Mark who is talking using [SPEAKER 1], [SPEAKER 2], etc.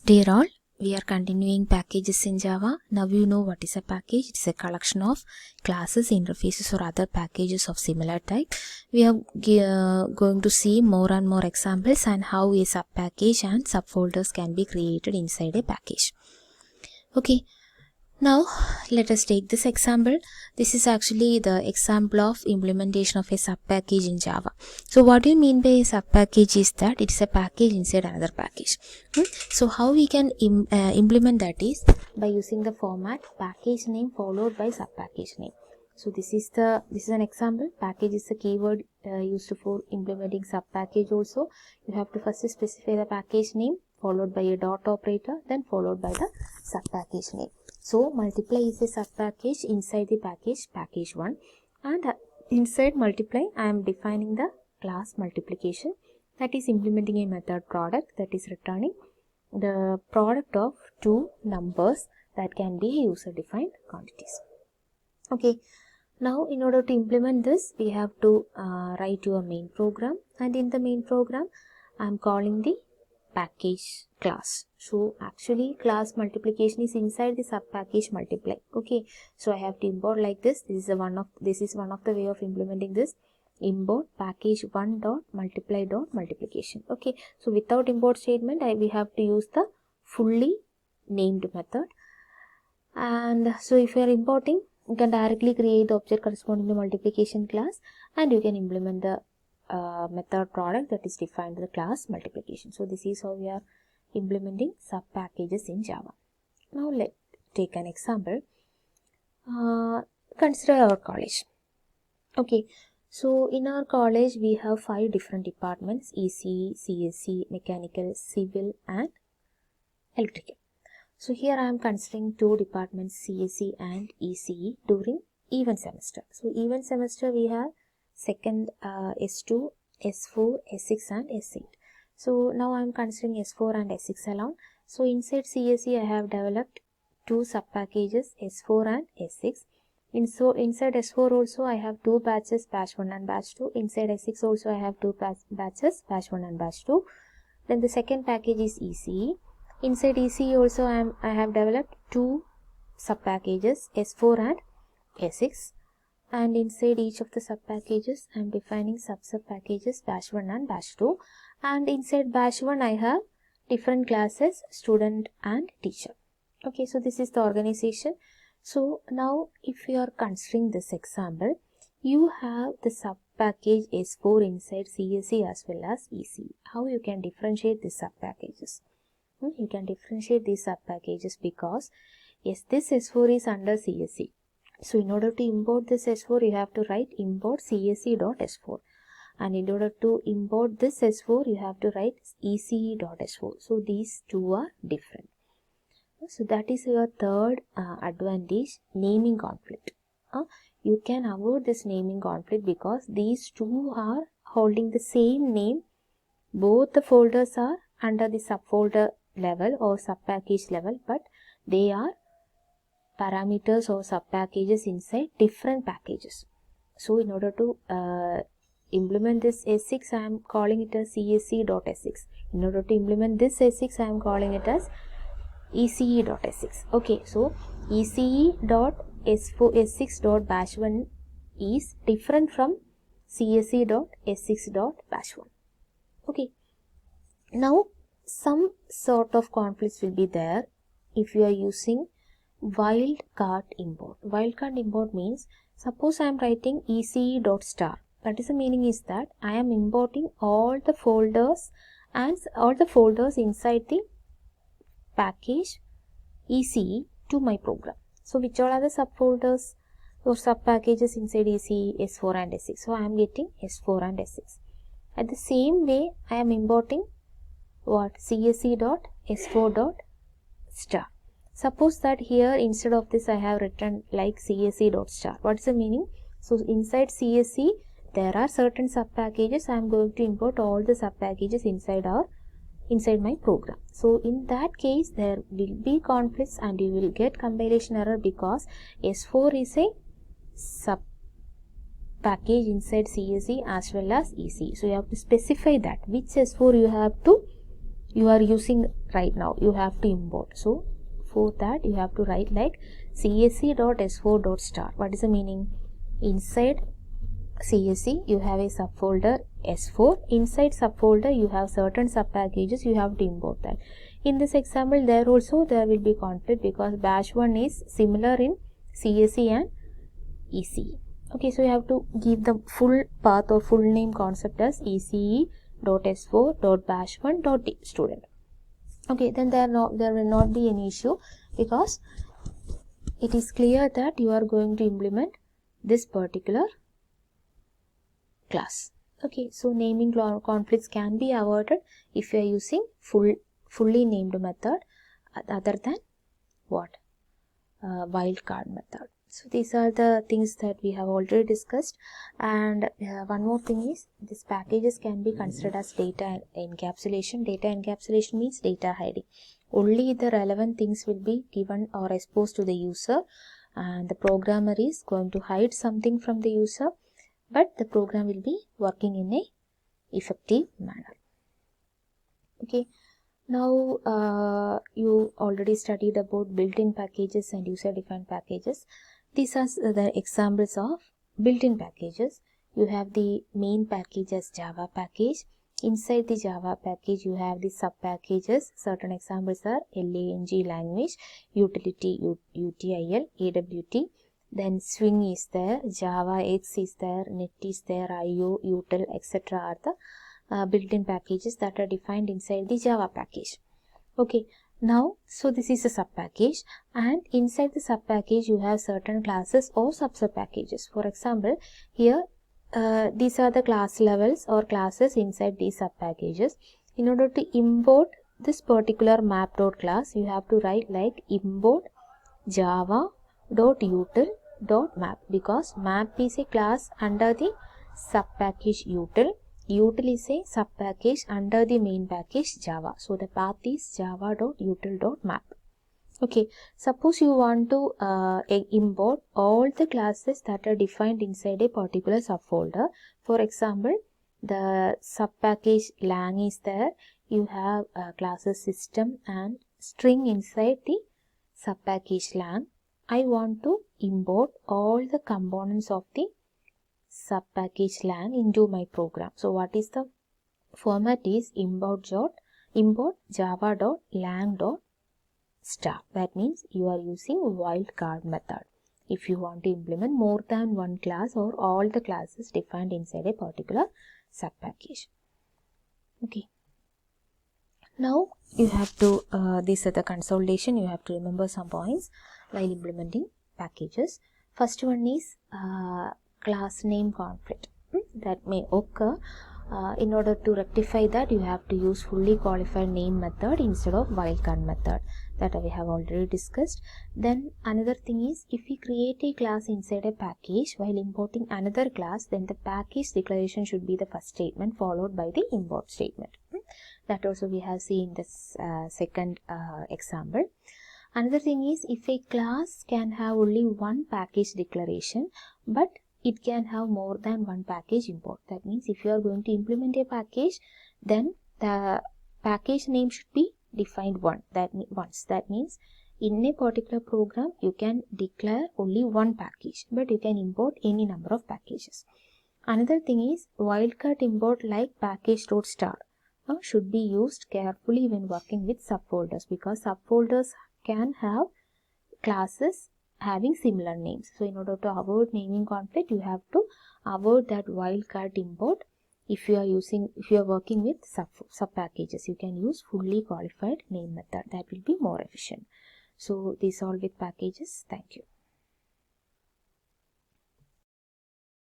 [SPEAKER 1] Dear all, we are continuing packages in Java. Now you know what is a package. It's a collection of classes, interfaces or other packages of similar type. We are going to see more and more examples and how a subpackage and subfolders can be created inside a package. Okay. Now, let us take this example. This is actually the example of implementation of a subpackage in Java. So, what do you mean by a subpackage is that it's a package inside another package. So, how we can implement that is by using the format package name followed by subpackage name. So, this is an example. Package is a keyword used for implementing subpackage also. You have to first specify the package name followed by a dot operator, then followed by the subpackage name. So, multiply is a subpackage inside the package 1, and inside multiply I am defining the class multiplication, that is implementing a method product that is returning the product of two numbers that can be user defined quantities. Okay, now in order to implement this we have to write your main program, and in the main program I am calling the package class. So actually class multiplication is inside the subpackage multiply. Okay, so I have to import like this. This is one of the way of implementing this. Import package 1 dot multiply dot multiplication. Okay, so without import statement we have to use the fully named method. And so if you are importing, you can directly create the object corresponding to multiplication class, and you can implement the method product that is defined in the class multiplication. So this is how we are implementing subpackages in Java. Now let's take an example. Consider our college. Okay, so in our college we have 5 different departments: ECE, CSE, Mechanical, Civil and Electrical. So here I am considering 2 departments, CSE and ECE, during even semester. So even semester we have second S2, S4, S6 and S8. So now I am considering S4 and S6 alone. So inside CSE I have developed 2 subpackages, S4 and S6. Inside S4 also I have 2 batches, batch 1 and batch 2. Inside S6 also I have 2 batches, batch 1 and batch 2. Then the second package is ECE. Inside ECE also I have developed 2 subpackages, S4 and S6. And inside each of the subpackages I am defining sub-packages batch 1 and batch 2. And inside batch 1 I have different classes, student and teacher. Okay, so this is the organization. So now if you are considering this example, you have the subpackage S4 inside CSE as well as ECE. How you can differentiate these subpackages? You can differentiate these subpackages because yes, this S4 is under CSE. So in order to import this S4, you have to write import CSE.S4. And in order to import this S4, you have to write ECE.S4. So these two are different. So that is your third advantage, naming conflict. You can avoid this naming conflict because these two are holding the same name. Both the folders are under the subfolder level or subpackage level, but they are parameters or subpackages inside different packages. So in order to implement this S6, I am calling it as CSE.S6. In order to implement this S6, I am calling it as ECE.S6. Okay, so ECE.S6.batch1 is different from CSE.S6.batch1. Okay, now some sort of conflicts will be there if you are using wildcard import. Wildcard import means, suppose I am writing ECE.star. That is the meaning is that I am importing all the folders and all the folders inside the package ECE to my program. So which all are the subfolders or subpackages inside ECE? S4 and S6. So I am getting S4 and S6. At the same way I am importing what? CSE.S4.star. Suppose that here instead of this I have written like CSE.star. What is the meaning? So inside CSE there are certain subpackages. I am going to import all the subpackages inside my program. So in that case there will be conflicts and you will get compilation error because S4 is a subpackage inside CSE as well as ECE. So you have to specify that which S4 you have to you are using right now, you have to import. So for that you have to write like csc.s4.star. What is the meaning? Inside CSC you have a subfolder S4. Inside subfolder you have certain subpackages, you have to import that. In this example there also there will be conflict because bash 1 is similar in CSC and ECE. Okay, so you have to give the full path or full name concept as ece.s4.bash1.student. Okay, then there will not be any issue because it is clear that you are going to implement this particular class. Okay, so naming conflicts can be avoided if you are using fully named method other than what? Wildcard method. So these are the things that we have already discussed. And one more thing is, these packages can be considered as data encapsulation. Data encapsulation means data hiding. Only the relevant things will be given or exposed to the user, and the programmer is going to hide something from the user, but the program will be working in a effective manner. Okay. Now you already studied about built-in packages and user-defined packages. These are the examples of built-in packages. You have the main package as Java package. Inside the Java package you have the sub-packages. Certain examples are LANG language, utility UTIL, AWT. Then Swing is there, Java X is there, Net is there, IO, util, etc. are the built-in packages that are defined inside the Java package. Okay, now so this is a sub-package, and inside the sub-package you have certain classes or sub-packages. For example, here these are the class levels or classes inside these sub-packages. In order to import this particular map.class, you have to write like import java.util.map, because map is a class under the sub-package util. Util is a sub-package under the main package Java. So the path is java.util.map. Okay, suppose you want to import all the classes that are defined inside a particular subfolder. For example, the sub-package lang is there. You have classes system and string inside the sub-package lang. I want to import all the components of the sub-package lang into my program. So what is the format is import java.lang.star. That means you are using wildcard method if you want to implement more than one class or all the classes defined inside a particular sub-package. Okay. Now you have to, this is the consolidation, you have to remember some points while implementing packages. First one is class name conflict that may occur. In order to rectify that, you have to use fully qualified name method instead of wildcard method that we have already discussed. Then another thing is, if we create a class inside a package while importing another class, then the package declaration should be the first statement followed by the import statement. That also we have seen in this second example. Another thing is, if a class can have only one package declaration, but it can have more than one package import. That means if you are going to implement a package, then the package name should be defined once. That means in a particular program you can declare only one package, but you can import any number of packages. Another thing is, wildcard import like package.star should be used carefully when working with subfolders, because subfolders can have classes having similar names. So in order to avoid naming conflict, you have to avoid that wildcard import. If you are working with sub packages, you can use fully qualified name method. That will be more efficient. So this all with packages. Thank you.